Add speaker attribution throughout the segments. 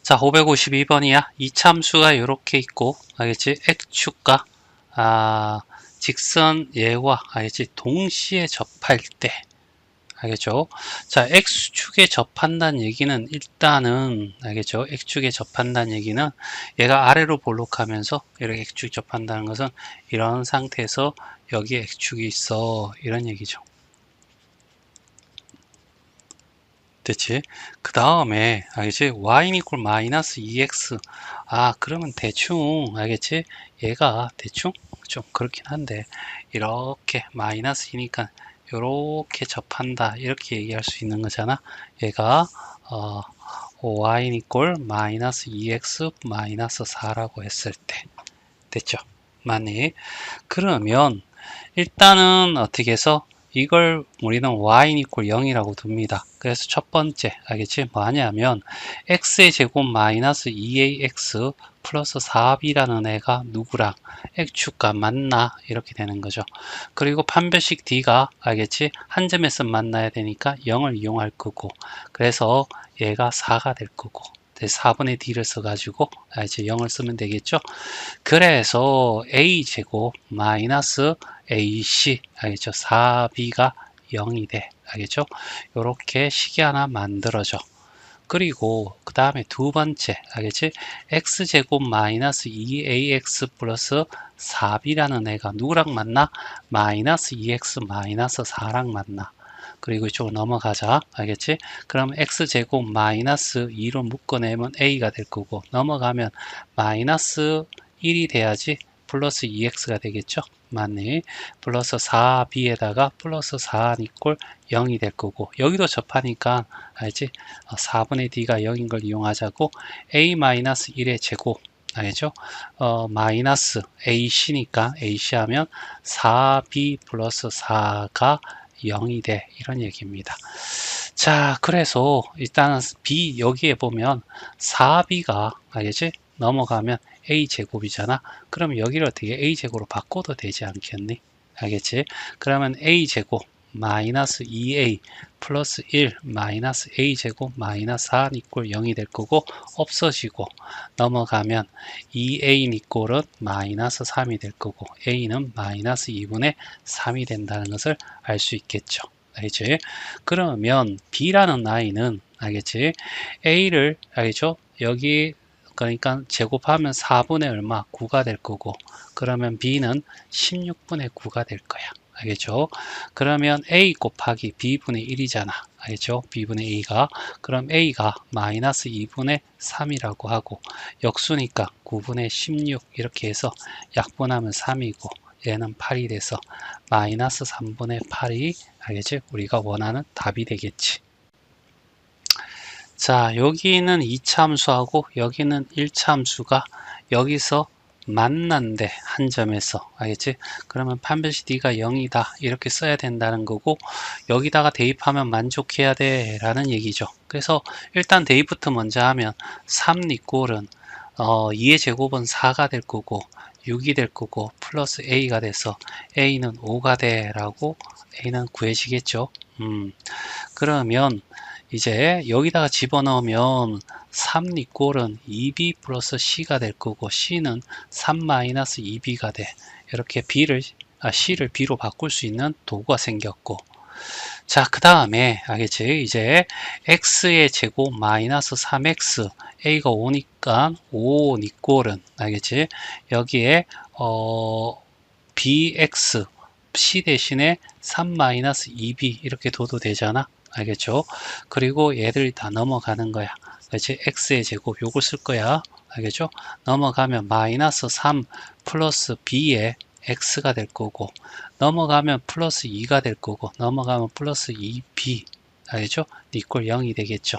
Speaker 1: 자, 552번이야. 이참수가 이렇게 있고, 알겠지? x축과, 직선 얘와, 알겠지? 동시에 접할 때, 알겠죠? 자, x축에 접한다는 얘기는 일단은, 알겠죠? x축에 접한다는 얘기는 얘가 아래로 볼록하면서 이렇게 x축 접한다는 것은 이런 상태에서 여기에 x축이 있어. 이런 얘기죠. 됐지? 그 다음에 알겠지? y 이퀄 마이너스 2x. 그러면 대충 알겠지? 얘가 대충 좀 그렇긴 한데 이렇게 마이너스이니까 이렇게 접한다 이렇게 얘기할 수 있는 거잖아. 얘가 y 이퀄 마이너스 2x 마이너스 4라고 했을 때 됐죠? 맞니? 그러면 일단은 어떻게 해서 이걸 우리는 y 이퀄 0이라고 둡니다. 그래서 첫 번째 알겠지? 뭐하냐면 x의 제곱 마이너스 2ax 플러스 4b라는 애가 누구랑 x축과 만나 이렇게 되는 거죠. 그리고 판별식 d가 알겠지? 한 점에서 만나야 되니까 0을 이용할 거고 그래서 얘가 4가 될 거고 4분의 d를 써가지고 이제 0을 쓰면 되겠죠. 그래서 a제곱 마이너스 ac 알겠죠? 4b가 0이 돼. 알겠죠? 요렇게 식이 하나 만들어져. 그리고 그 다음에 두 번째 알겠지? x제곱 마이너스 2ax 플러스 4b라는 애가 누구랑 만나? 마이너스 2x 마이너스 4랑 만나. 그리고 이쪽으로 넘어가자. 알겠지? 그럼 x제곱 마이너스 2로 묶어내면 a가 될 거고 넘어가면 마이너스 1이 돼야지 플러스 2x가 되겠죠? 맞네. 플러스 4b에다가 플러스 4 이꼴 0이 될 거고 여기도 접하니까 알지? 4분의 d가 0인 걸 이용하자고 a-1의 제곱 알겠죠? 마이너스 ac니까 ac 하면 4b 플러스 4가 0이 돼 이런 얘기입니다. 자, 그래서 일단은 b 여기에 보면 4b가 알겠지? 넘어가면 a제곱이잖아. 그럼 여기를 어떻게 a제곱으로 바꿔도 되지 않겠니? 알겠지? 그러면 a제곱 마이너스 2a 플러스 1 마이너스 a제곱 마이너스 4 이꼴 0이 될 거고 없어지고 넘어가면 2a 이꼴은 마이너스 3이 될 거고 a는 마이너스 2분의 3이 된다는 것을 알 수 있겠죠. 알겠지? 그러면 b라는 아이는 알겠지? a를 알겠죠? 여기 그러니까 제곱하면 4분의 얼마? 9가 될 거고 그러면 b는 16분의 9가 될 거야. 알겠죠? 그러면 a 곱하기 b분의 1이잖아. 알겠죠? b분의 a가 그럼 a가 마이너스 2분의 3이라고 하고 역수니까 9분의 16 이렇게 해서 약분하면 3이고 얘는 8이 돼서 마이너스 3분의 8이 알겠지? 우리가 원하는 답이 되겠지. 자, 여기는 2차함수하고 여기는 1차함수가 여기서 만난대 한 점에서 알겠지? 그러면 판별식 d가 0이다 이렇게 써야 된다는 거고 여기다가 대입하면 만족해야 돼 라는 얘기죠. 그래서 일단 대입부터 먼저 하면 3 이꼴은 2의 제곱은 4가 될 거고 6이 될 거고 플러스 a가 돼서 a는 5가 돼 라고 a는 구해지겠죠. 그러면 이제 여기다가 집어넣으면 3 이꼴은 2b 플러스 c가 될 거고 c는 3 마이너스 2b가 돼. 이렇게 c를 b로 바꿀 수 있는 도구가 생겼고 자, 그 다음에 알겠지? 이제 x의 제곱 마이너스 3x a가 5니까 5 이꼴은 알겠지? 여기에 bx c 대신에 3 마이너스 2b 이렇게 둬도 되잖아. 알겠죠? 그리고 얘들이 다 넘어가는 거야. 그렇지? x의 제곱 요걸 쓸 거야. 알겠죠? 넘어가면 마이너스 3 플러스 b에 x가 될 거고 넘어가면 플러스 2가 될 거고 넘어가면 플러스 2b 알겠죠? 이꼴 0이 되겠죠.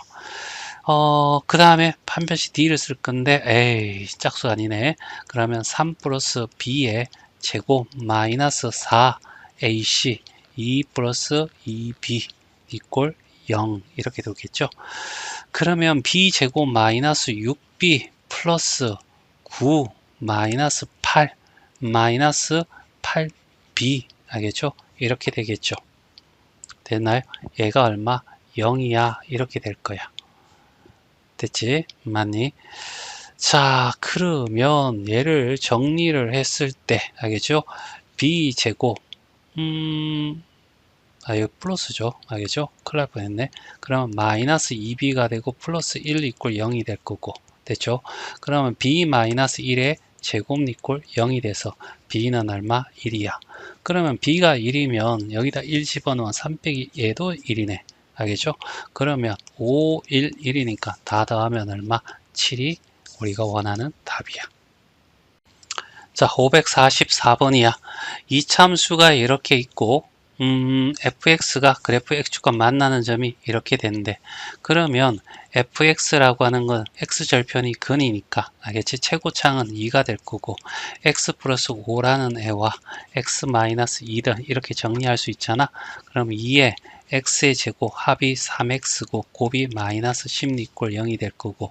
Speaker 1: 그 다음에 판별식 d를 쓸 건데 에이 짝수 아니네. 그러면 3 플러스 b의 제곱 마이너스 4ac 2 플러스 2b 이꼴 0 이렇게 되겠죠. 그러면 b제곱 마이너스 6b 플러스 9 마이너스 8 마이너스 8b 알겠죠? 이렇게 되겠죠. 됐나요? 얘가 얼마? 0이야 이렇게 될 거야. 됐지? 맞니? 자, 그러면 얘를 정리를 했을 때, 알겠죠? b제곱, 이거 플러스죠. 알겠죠? 큰일 날 뻔했네. 그러면 마이너스 2b가 되고 플러스 1 이꼴 0이 될 거고. 됐죠? 그러면 b 마이너스 1의 제곱 이꼴 0이 돼서 b는 얼마? 1이야. 그러면 b가 1이면 여기다 1 집어넣으면 3 빼기 얘도 1이네. 알겠죠? 그러면 5, 1, 1이니까 다 더하면 얼마? 7이 우리가 원하는 답이야. 자, 544번이야. 이참수가 이렇게 있고 fx가 그래프 x축과 만나는 점이 이렇게 되는데, 그러면 fx라고 하는 건 x절편이 근이니까 알겠지? 최고창은 2가 될 거고 x 플러스 5라는 애와 x 마이너스 2를 이렇게 정리할 수 있잖아. 그럼 2에 x의 제곱 합이 3x고 곱이 마이너스 10 이꼴 0이 될 거고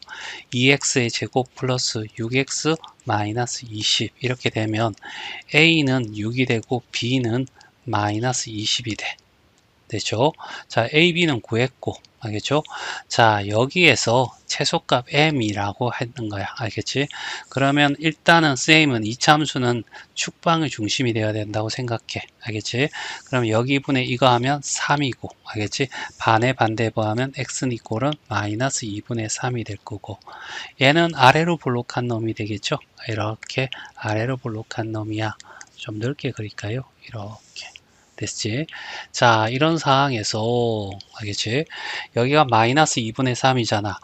Speaker 1: 2x의 제곱 플러스 6x 마이너스 20 이렇게 되면 a는 6이 되고 b는 마이너스 20이 돼. 되죠? 자, A, B는 구했고, 알겠죠? 자, 여기에서 최소값 M이라고 했는 거야. 알겠지? 그러면 일단은 쌤은 이참수는 축방의 중심이 되어야 된다고 생각해. 알겠지? 그럼 여기 분의 이거 하면 3이고, 알겠지? 반의 반대부하면 X는 이꼴은 마이너스 2분의 3이 될 거고, 얘는 아래로 볼록한 놈이 되겠죠? 이렇게 아래로 볼록한 놈이야. 좀 넓게 그릴까요? 이렇게. 됐지? 자, 이런 상황에서, 알겠지? 여기가 마이너스 2분의 3이잖아.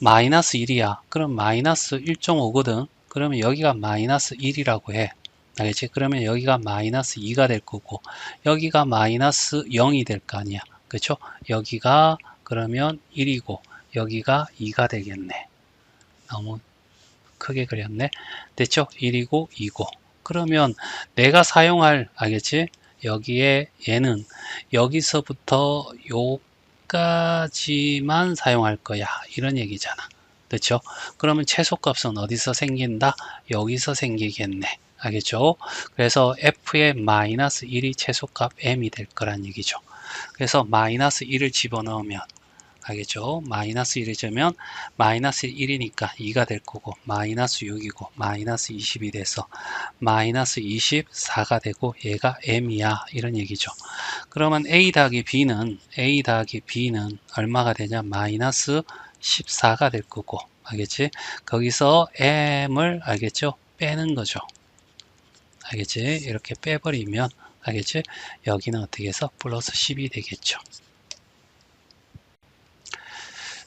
Speaker 1: 마이너스 1이야. 그럼 마이너스 1.5거든? 그러면 여기가 마이너스 1이라고 해. 알겠지? 그러면 여기가 마이너스 2가 될 거고, 여기가 마이너스 0이 될 거 아니야. 그쵸? 여기가 그러면 1이고, 여기가 2가 되겠네. 너무 크게 그렸네. 됐죠? 1이고 2고. 그러면 내가 사용할, 알겠지? 여기에 얘는 여기서부터 요까지만 사용할 거야. 이런 얘기잖아. 그렇죠? 그러면 최소값은 어디서 생긴다? 여기서 생기겠네. 알겠죠? 그래서 f의 마이너스 1이 최소값 m이 될 거란 얘기죠. 그래서 마이너스 1을 집어넣으면 알겠죠? 마이너스 1을 주면 마이너스 1이니까 2가 될 거고 마이너스 6이고 마이너스 20이 돼서 마이너스 24가 되고 얘가 m이야 이런 얘기죠. 그러면 a 더하기 b는 얼마가 되냐? 마이너스 14가 될 거고 알겠지? 거기서 m을 알겠죠? 빼는 거죠. 알겠지? 이렇게 빼버리면 알겠지? 여기는 어떻게 해서 플러스 10이 되겠죠.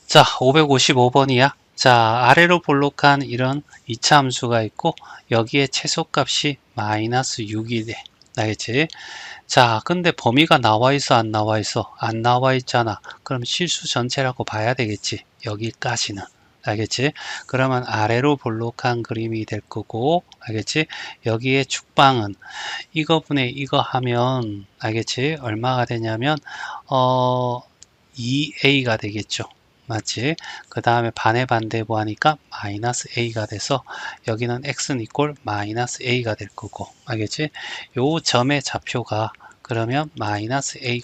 Speaker 1: 자, 555번이야. 자, 아래로 볼록한 이런 이차함수가 있고 여기에 최소값이 마이너스 6이 돼. 알겠지? 자, 근데 범위가 나와 있어, 안 나와 있어? 안 나와 있잖아. 그럼 실수 전체라고 봐야 되겠지. 여기까지는. 알겠지? 그러면 아래로 볼록한 그림이 될 거고, 알겠지? 여기에 축방은 이거분의 이거 하면, 알겠지? 얼마가 되냐면, 2a가 되겠죠. 맞지? 그 다음에 반의 반대부 하니까 마이너스 a가 돼서 여기는 x는 이꼴 마이너스 a가 될 거고 알겠지? 요 점의 좌표가 그러면 마이너스 a,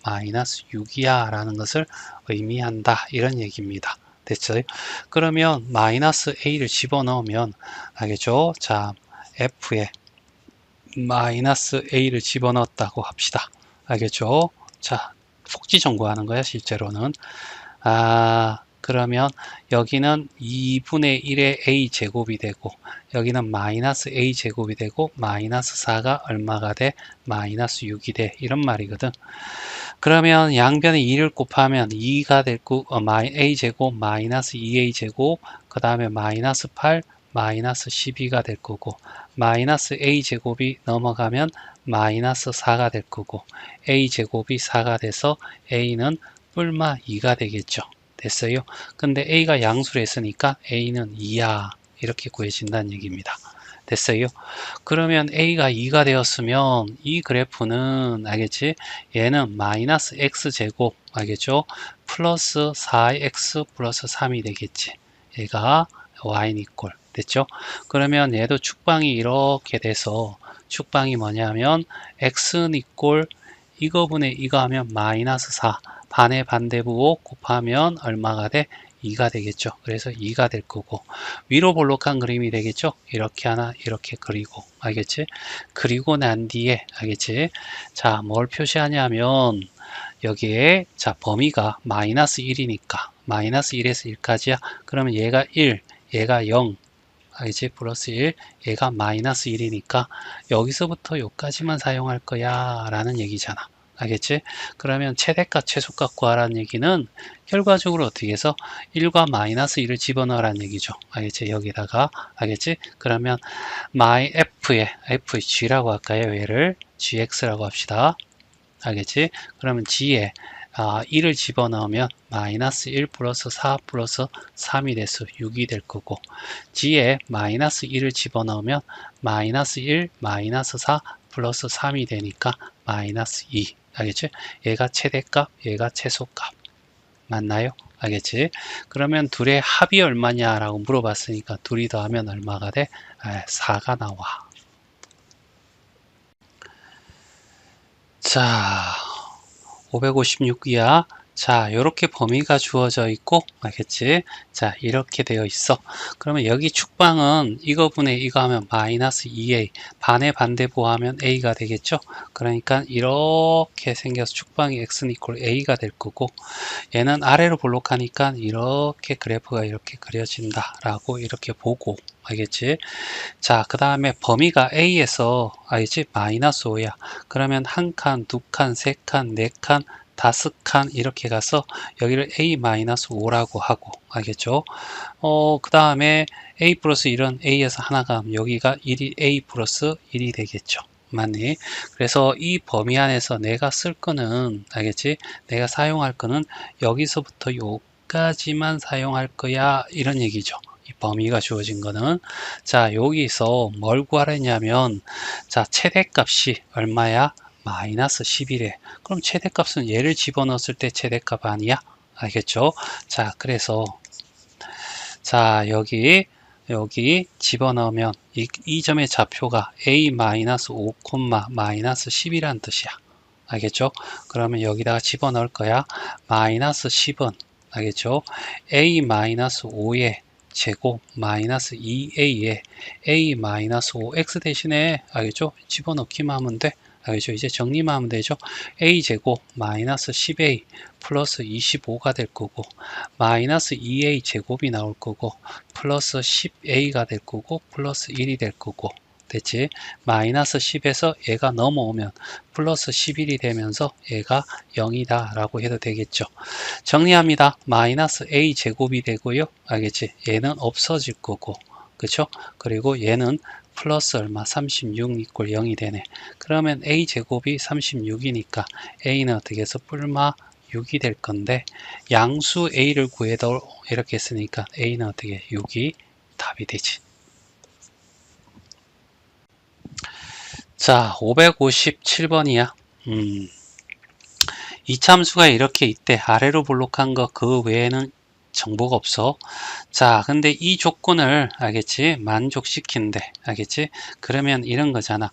Speaker 1: 마이너스 6이야 라는 것을 의미한다 이런 얘기입니다. 됐죠? 그러면 마이너스 a를 집어넣으면 알겠죠? 자, f에 마이너스 a를 집어넣었다고 합시다. 알겠죠? 자, 폭지정 구하는 거야 실제로는. 그러면 여기는 2분의 1의 a 제곱이 되고 여기는 마이너스 a 제곱이 되고 마이너스 4가 얼마가 돼? 마이너스 6이 돼. 이런 말이거든. 그러면 양변에 2를 곱하면 2가 될 거, a 제곱 마이너스 2a 제곱 그 다음에 마이너스 8 마이너스 12가 될 거고 마이너스 a 제곱이 넘어가면 마이너스 4가 될 거고 a 제곱이 4가 돼서 a는 뿔마 2가 되겠죠. 됐어요? 근데 a가 양수로 했으니까 a는 2야. 이렇게 구해진다는 얘기입니다. 됐어요? 그러면 a가 2가 되었으면 이 그래프는 알겠지? 얘는 마이너스 x제곱 알겠죠? 플러스 4x 플러스 3이 되겠지. 얘가 y 이꼴 됐죠? 그러면 얘도 축방이 이렇게 돼서 축방이 뭐냐면 x는 이꼴 이거분의 이거 하면 마이너스 4 반의 반대부 5 곱하면 얼마가 돼? 2가 되겠죠. 그래서 2가 될 거고, 위로 볼록한 그림이 되겠죠. 이렇게 하나 이렇게 그리고, 알겠지? 그리고 난 뒤에, 알겠지? 자, 뭘 표시하냐면 여기에 자 범위가 마이너스 1이니까 마이너스 1에서 1까지야. 그러면 얘가 1, 얘가 0, 알겠지? 플러스 1, 얘가 마이너스 1이니까 여기서부터 여기까지만 사용할 거야 라는 얘기잖아. 알겠지? 그러면 최대값, 최소값 구하라는 얘기는 결과적으로 어떻게 해서 1과 마이너스 1을 집어넣으라는 얘기죠. 알겠지? 여기다가, 알겠지? 그러면 my f에, fg라고 할까요? 얘를 gx라고 합시다. 알겠지? 그러면 g에 1을 집어넣으면 마이너스 1 플러스 4 플러스 3이 돼서 6이 될 거고, g에 마이너스 1을 집어넣으면 마이너스 1 마이너스 4 플러스 3이 되니까 마이너스 2. 알겠지? 얘가 최대값, 얘가 최소값. 맞나요? 알겠지? 그러면 둘의 합이 얼마냐라고 물어봤으니까 둘이 더하면 얼마가 돼? 4가 나와. 자, 556이야. 자, 요렇게 범위가 주어져 있고, 알겠지? 자, 이렇게 되어 있어. 그러면 여기 축방은 이거분의 이거 하면 마이너스 2a, 반의 반대부 하면 a가 되겠죠? 그러니까 이렇게 생겨서 축방이 x는 이퀄 a가 될 거고, 얘는 아래로 볼록하니까 이렇게 그래프가 이렇게 그려진다 라고 이렇게 보고, 알겠지? 자, 그 다음에 범위가 A에서, 알겠지? 마이너스 5야. 그러면 한 칸, 두 칸, 세 칸, 네 칸, 다섯 칸 이렇게 가서 여기를 A-5라고 하고, 알겠죠? 그 다음에 A 플러스 1은 A에서 하나가 하면 여기가 1이 A 플러스 1이 되겠죠. 맞니? 그래서 이 범위 안에서 내가 쓸 거는, 알겠지? 내가 사용할 거는 여기서부터 요까지만 사용할 거야. 이런 얘기죠. 이 범위가 주어진 거는. 자, 여기서 뭘 구하랬냐면, 자, 최대값이 얼마야? 마이너스 11에. 그럼 최대값은 얘를 집어넣었을 때 최대값 아니야? 알겠죠? 자, 그래서, 자, 여기 집어넣으면 이 점의 좌표가 a-5, 마이너스 10이란 뜻이야. 알겠죠? 그러면 여기다가 집어넣을 거야. 마이너스 10은, 알겠죠? a-5의 제곱 마이너스 2a에 a-5 x 대신에, 알겠죠? 집어넣기만 하면 돼. 알겠죠? 이제 정리만 하면 되죠. a제곱 마이너스 10a 플러스 25가 될 거고, 마이너스 2a 제곱이 나올 거고, 플러스 10a가 될 거고, 플러스 1이 될 거고, 됐지? 마이너스 10에서 얘가 넘어오면 플러스 11이 되면서 얘가 0이다 라고 해도 되겠죠. 정리합니다. 마이너스 a 제곱이 되고요. 알겠지? 얘는 없어질 거고, 그쵸? 그리고 얘는 플러스 얼마? 36 이꼴 0이 되네. 그러면 a 제곱이 36이니까 a는 어떻게 해서 뿔마 6이 될 건데, 양수 a를 구해다 이렇게 했으니까 a는 어떻게 6이 답이 되지. 자, 557번이야. 이참수가 이렇게 있대. 아래로 볼록한 거 그 외에는 정보가 없어. 자, 근데 이 조건을, 알겠지? 만족시킨대. 알겠지? 그러면 이런 거잖아.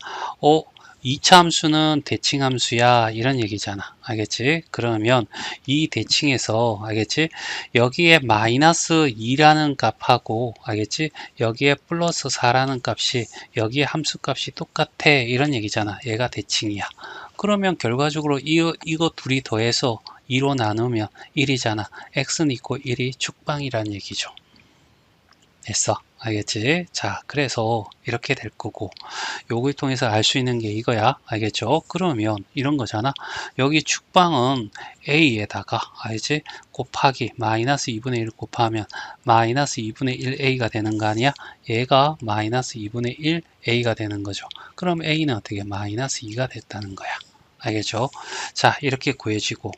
Speaker 1: 이차함수는 대칭함수야. 이런 얘기잖아. 알겠지? 그러면 이 대칭에서, 알겠지? 여기에 마이너스 2라는 값하고, 알겠지? 여기에 플러스 4라는 값이, 여기에 함수값이 똑같아. 이런 얘기잖아. 얘가 대칭이야. 그러면 결과적으로 이거 둘이 더해서 2로 나누면 1이잖아. x는 있고 1이 축방이란 얘기죠. 됐어. 알겠지? 자, 그래서 이렇게 될 거고, 요걸 통해서 알 수 있는 게 이거야. 알겠죠? 그러면 이런 거잖아. 여기 축방은 a에다가, 알지? 곱하기 마이너스 2분의 1 곱하면 마이너스 2분의 1 a가 되는 거 아니야? 얘가 마이너스 2분의 1 a가 되는 거죠. 그럼 a는 어떻게 마이너스 2가 됐다는 거야. 알겠죠? 자, 이렇게 구해지고,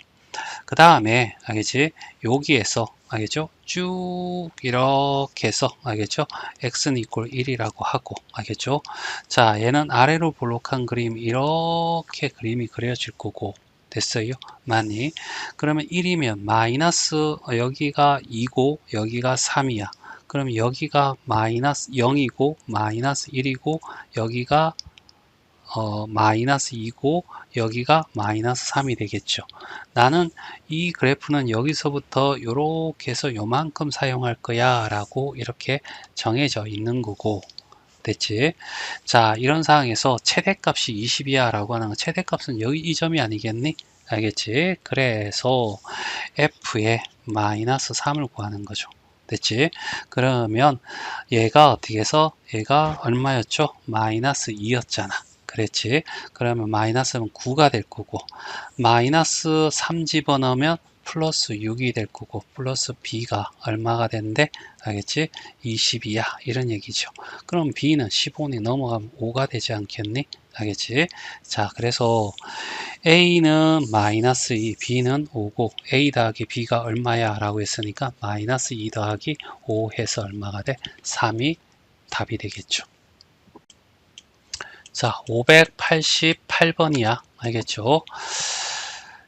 Speaker 1: 그 다음에, 알겠지? 여기에서, 알겠죠? 쭉 이렇게 해서, 알겠죠? x는 이꼴 1이라고 하고, 알겠죠? 자, 얘는 아래로 볼록한 그림, 이렇게 그림이 그려질 거고, 됐어요? 맞니? 그러면 1이면 마이너스, 여기가 2고, 여기가 3이야. 그럼 여기가 마이너스 0이고, 마이너스 1이고, 여기가 마이너스 2고 여기가 마이너스 3이 되겠죠. 나는 이 그래프는 여기서부터 이렇게 해서 요만큼 사용할 거야 라고 이렇게 정해져 있는 거고, 됐지? 자, 이런 상황에서 최대값이 20이야 라고 하는 건 최대값은 여기 이 점이 아니겠니? 알겠지? 그래서 f의 마이너스 3을 구하는 거죠. 됐지? 그러면 얘가 어떻게 해서 얘가 얼마였죠? 마이너스 2였잖아. 그랬지? 그러면 마이너스는 9가 될 거고, 마이너스 3 집어넣으면 플러스 6이 될 거고, 플러스 b가 얼마가 되는데, 알겠지? 22야. 이런 얘기죠. 그럼 b는 15니 넘어가면 5가 되지 않겠니? 알겠지? 자, 그래서 a는 마이너스 2, b는 5고, a 더하기 b가 얼마야? 라고 했으니까, 마이너스 2 더하기 5 해서 얼마가 돼? 3이 답이 되겠죠. 자, 588번이야. 알겠죠?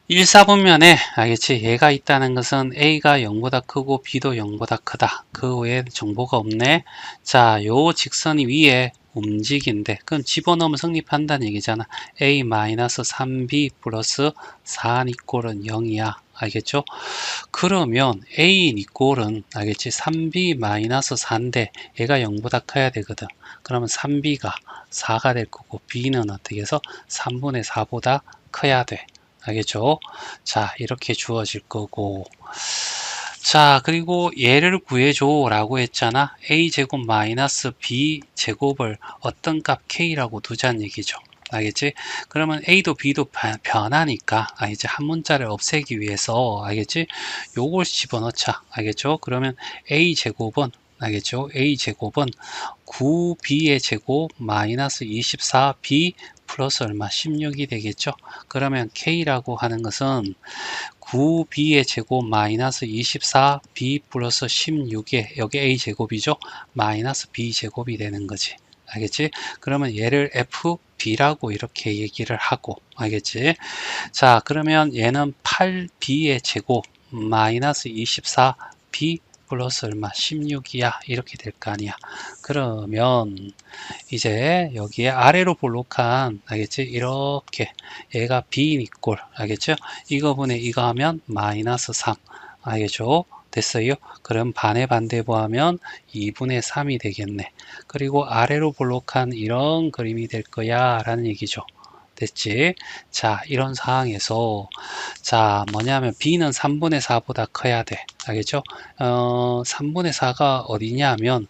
Speaker 1: 1, 4분면에 알겠지? 얘가 있다는 것은 A가 0보다 크고 B도 0보다 크다. 그 외에 정보가 없네. 자, 요 직선이 위에 움직인데 그럼 집어넣으면 성립한다는 얘기잖아. A-3B 플러스 4 이꼴은 0이야. 알겠죠? 그러면 A 이꼴은 알겠지? 3B-4인데 얘가 0보다 커야 되거든. 그러면 3B가 4가 될 거고 B는 어떻게 해서 3분의 4보다 커야 돼. 알겠죠? 자, 이렇게 주어질 거고. 자, 그리고 얘를 구해줘 라고 했잖아. a제곱 마이너스 b제곱을 어떤 값 k라고 두자는 얘기죠. 알겠지? 그러면 a도 b도 변하니까 이제 한 문자를 없애기 위해서 알겠지? 요걸 집어넣자. 알겠죠? 그러면 a제곱은 알겠죠? a제곱은 9b의 제곱 마이너스 24b 플러스 얼마? 16이 되겠죠? 그러면 k라고 하는 것은 9b의 제곱 마이너스 24b 플러스 16에 여기 a제곱이죠? 마이너스 b제곱이 되는 거지. 알겠지? 그러면 얘를 fb라고 이렇게 얘기를 하고, 알겠지? 자, 그러면 얘는 8b의 제곱 마이너스 24b 플러스 얼마? 16이야. 이렇게 될 거 아니야. 그러면 이제 여기에 아래로 볼록한, 알겠지? 이렇게 얘가 b인 꼴, 알겠죠? 이거분의 이거 하면 마이너스 3, 알겠죠? 됐어요? 그럼 반의 반대보 하면 2분의 3이 되겠네. 그리고 아래로 볼록한 이런 그림이 될 거야 라는 얘기죠. 됐지? 자, 이런 상황에서 자, 뭐냐면 b는 3분의 4보다 커야 돼. 알겠죠? 3분의 4가 어디냐면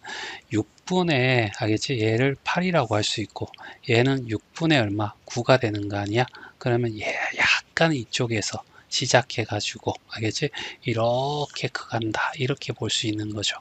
Speaker 1: 6분의, 알겠지? 얘를 8이라고 할 수 있고 얘는 6분의 얼마? 9가 되는 거 아니야? 그러면 얘 약간 이쪽에서 시작해 가지고, 알겠지? 이렇게 커간다. 이렇게 볼 수 있는 거죠.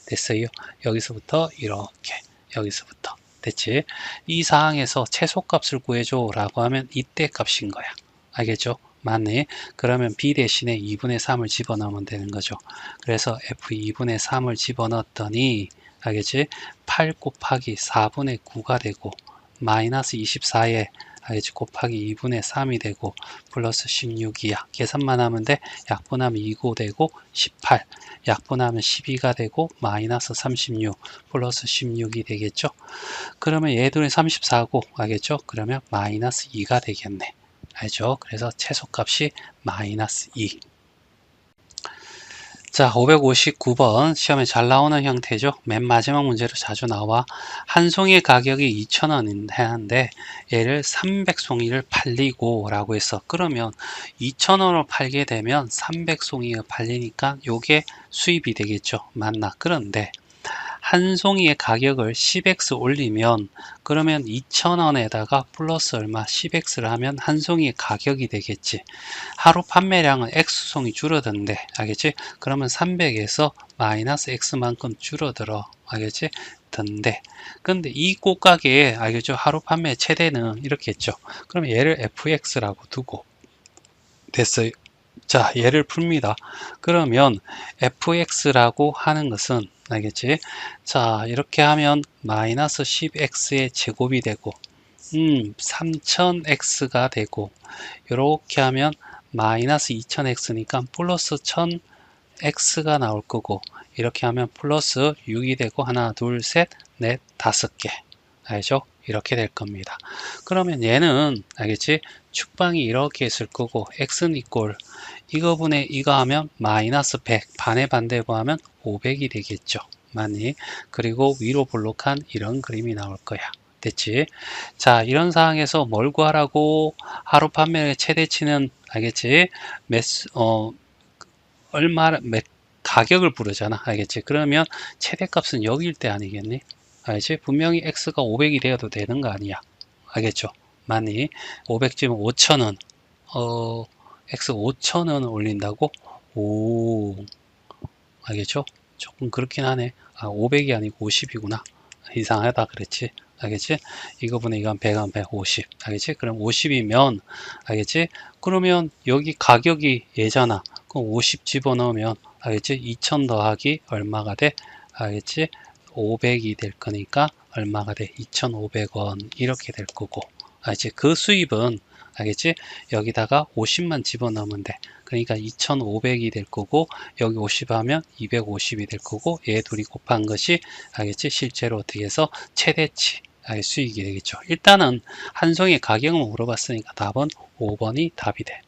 Speaker 1: 됐어요? 여기서부터 이렇게, 여기서부터. 됐지? 이 상황에서 최소값을 구해줘 라고 하면 이때 값인 거야. 알겠죠? 맞네. 그러면 b 대신에 2분의 3을 집어넣으면 되는 거죠. 그래서 f 2분의 3을 집어넣었더니 알겠지? 8 곱하기 4분의 9가 되고 마이너스 24에 알겠지? 곱하기 2분의 3이 되고 플러스 16이야. 계산만 하면 돼. 약분하면 2고 되고 18, 약분하면 12가 되고 마이너스 36 플러스 16이 되겠죠. 그러면 얘들은 34고 알겠죠? 그러면 마이너스 2가 되겠네. 알죠? 그래서 최소값이 마이너스 2. 자, 559번 시험에 잘 나오는 형태죠. 맨 마지막 문제로 자주 나와. 한 송이의 가격이 2,000원 하는데 얘를 300송이를 팔리고 라고 했어. 그러면 2,000원으로 팔게 되면 300송이가 팔리니까 요게 수입이 되겠죠. 맞나? 그런데 한 송이의 가격을 10x 올리면 그러면 2,000원에다가 플러스 얼마 10x를 하면 한 송이의 가격이 되겠지. 하루 판매량은 x송이 줄어든대. 알겠지? 그러면 300에서 마이너스 x만큼 줄어들어. 알겠지? 던데. 근데 이 꽃가게에 알겠죠? 하루 판매 최대는 이렇게 했죠. 그럼 얘를 fx라고 두고 됐어요. 자, 얘를 풉니다. 그러면 fx라고 하는 것은 알겠지? 자, 이렇게 하면 마이너스 10x의 제곱이 되고 3000x가 되고 이렇게 하면 마이너스 2000x니까 플러스 1000x가 나올 거고 이렇게 하면 플러스 6이 되고 하나 둘 셋 넷 다섯 개 알죠? 이렇게 될 겁니다. 그러면 얘는 알겠지? 축방이 이렇게 있을 거고 x는 이꼴 이거분의 이거 하면 마이너스 100 반의 반대 구하면 500이 되겠죠. 많이. 그리고 위로 볼록한 이런 그림이 나올 거야. 됐지? 자, 이런 상황에서 뭘 구하라고? 하루 판매 최대치는 알겠지? 가격을 부르잖아. 알겠지? 그러면 최대값은 여기일 때 아니겠니? 알겠지? 분명히 x가 500이 되어도 되는 거 아니야. 알겠죠? 많이. 500쯤 5,000원. x 5,000원 올린다고? 오, 알겠죠? 조금 그렇긴 하네. 아, 500이 아니고 50이구나. 이상하다 그랬지? 알겠지? 이거분의 이건 100, 150. 알겠지? 그럼 50이면, 알겠지? 그러면 여기 가격이 얘잖아. 그럼 50 집어넣으면, 알겠지? 2000 더하기 얼마가 돼? 알겠지? 500이 될 거니까 얼마가 돼? 2,500원. 이렇게 될 거고. 알겠지? 그 수입은, 알겠지? 여기다가 50만 집어넣으면 돼. 그러니까 2,500이 될 거고, 여기 50 하면 250이 될 거고, 얘 둘이 곱한 것이, 알겠지? 실제로 어떻게 해서 최대치. 수익이 되겠죠. 일단은 한 송이 가격을 물어봤으니까 답은 5번이 답이 돼.